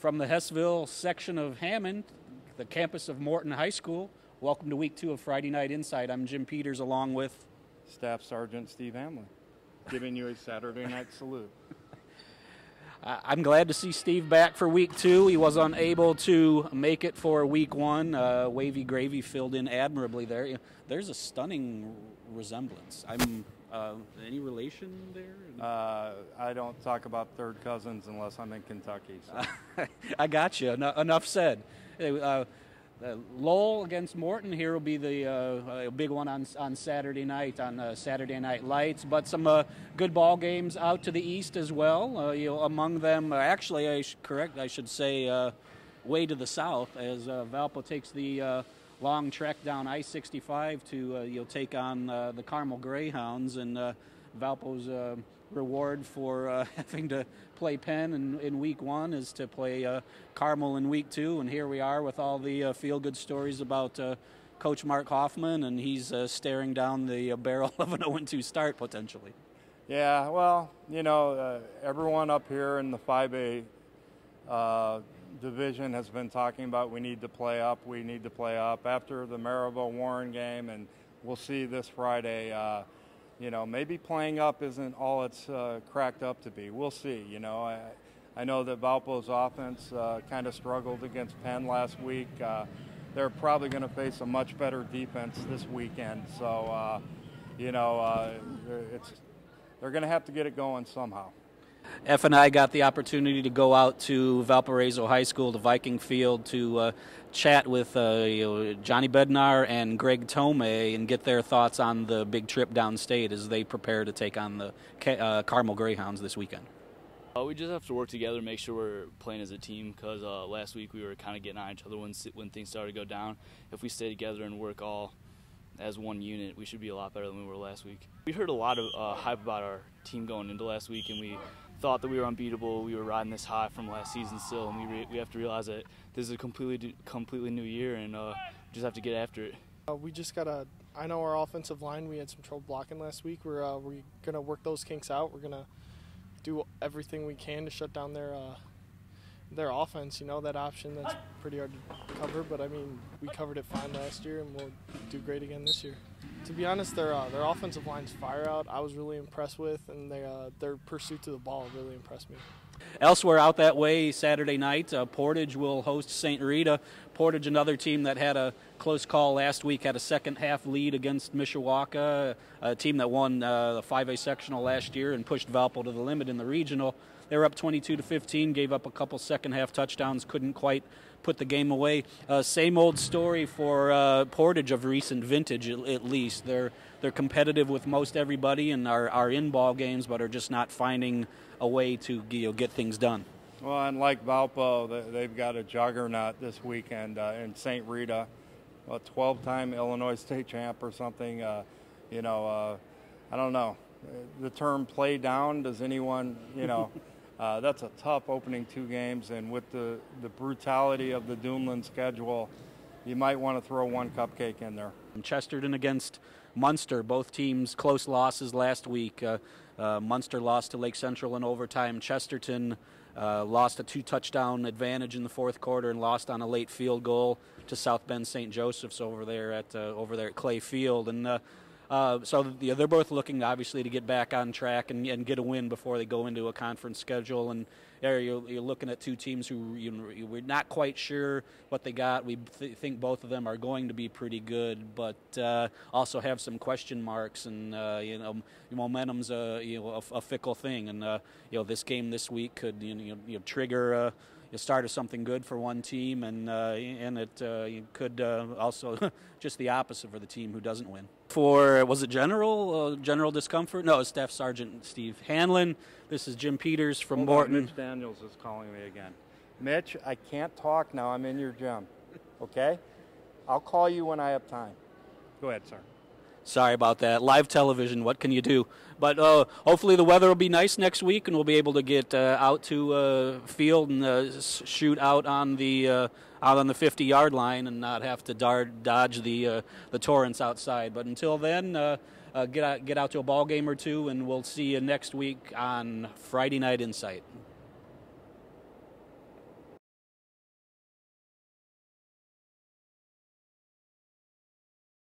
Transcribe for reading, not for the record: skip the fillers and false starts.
From the Hessville section of Hammond, the campus of Morton High School, welcome to week 2 of Friday Night Insight. I'm Jim Peters along with Staff Sergeant Steve Hanlon, giving you a Saturday night salute. I'm glad to see Steve back for week 2. He was unable to make it for week 1. Wavy Gravy filled in admirably there. There's a stunning resemblance. Any relation there? I don't talk about third cousins unless I'm in Kentucky. So. I got you. Enough said. Lowell against Morton here will be the big one on Saturday night on Saturday Night Lights, but some good ball games out to the east as well. Among them, actually, I should say, way to the south as Valpo takes the long trek down I-65 to take on the Carmel Greyhounds, and Valpo's reward for having to play Penn in week 1 is to play Carmel in week 2, and here we are with all the feel-good stories about Coach Mark Hoffman, and he's staring down the barrel of an 0-2 start potentially. Yeah, well, everyone up here in the 5A division has been talking about we need to play up after the Maryville-Warren game, and we'll see this Friday. Maybe playing up isn't all it's cracked up to be. We'll see. I know that Valpo's offense kind of struggled against Penn last week. They're probably going to face a much better defense this weekend. So, they're going to have to get it going somehow. F and I got the opportunity to go out to Valparaiso High School, to Viking Field, to chat with Johnny Bednar and Greg Tomei and get their thoughts on the big trip downstate as they prepare to take on the Carmel Greyhounds this weekend. We just have to work together, make sure we're playing as a team, because last week we were kind of getting on each other when things started to go down. If we stay together and work all as one unit, we should be a lot better than we were last week. We heard a lot of hype about our team going into last week, and we thought that we were unbeatable. We were riding this high from last season still, and we have to realize that this is a completely new year, and just have to get after it. We just gotta. I know our offensive line. We had some trouble blocking last week. We're gonna work those kinks out. We're gonna do everything we can to shut down their offense. That option that's pretty hard to cover, but I mean we covered it fine last year, and we'll do great again this year. To be honest, their offensive line's fire out I was really impressed with, and their pursuit to the ball really impressed me. Elsewhere out that way Saturday night, Portage will host St. Rita. Portage, another team that had a close call last week, had a second-half lead against Mishawaka, a team that won the 5A sectional last year and pushed Valpo to the limit in the regional. They were up 22-15, gave up a couple second-half touchdowns, couldn't quite put the game away. Same old story for Portage of recent vintage, at least. They're competitive with most everybody and are in ball games, but are just not finding a way to get things done. Well, and like Valpo, they've got a juggernaut this weekend in St. Rita, a 12-time Illinois state champ or something. I don't know. The term play down, does anyone, that's a tough opening 2 games, and with the brutality of the Duneland schedule, you might want to throw one cupcake in there. Chesterton against Munster, both teams close losses last week. Munster lost to Lake Central in overtime. Chesterton lost a 2-touchdown advantage in the fourth quarter and lost on a late field goal to South Bend St. Joseph's over there at Clay Field. And so they're both looking, obviously, to get back on track and get a win before they go into a conference schedule. And there you're looking at 2 teams who we're not quite sure what they got. We think both of them are going to be pretty good, but also have some question marks. And momentum's a fickle thing. And this game this week could trigger the start of something good for one team, and it could also just the opposite for the team who doesn't win. Was it general discomfort? No, it's Staff Sergeant Steve Hanlon. This is Jim Peters from Morton. Mitch Daniels is calling me again. Mitch, I can't talk now. I'm in your gym. Okay? I'll call you when I have time. Go ahead, sir. Sorry about that. Live television, what can you do? But hopefully the weather will be nice next week, and we'll be able to get out to field and shoot out on the 50-yard line and not have to dodge the torrents outside. But until then, get out to a ball game or 2, and we'll see you next week on Friday Night Insight.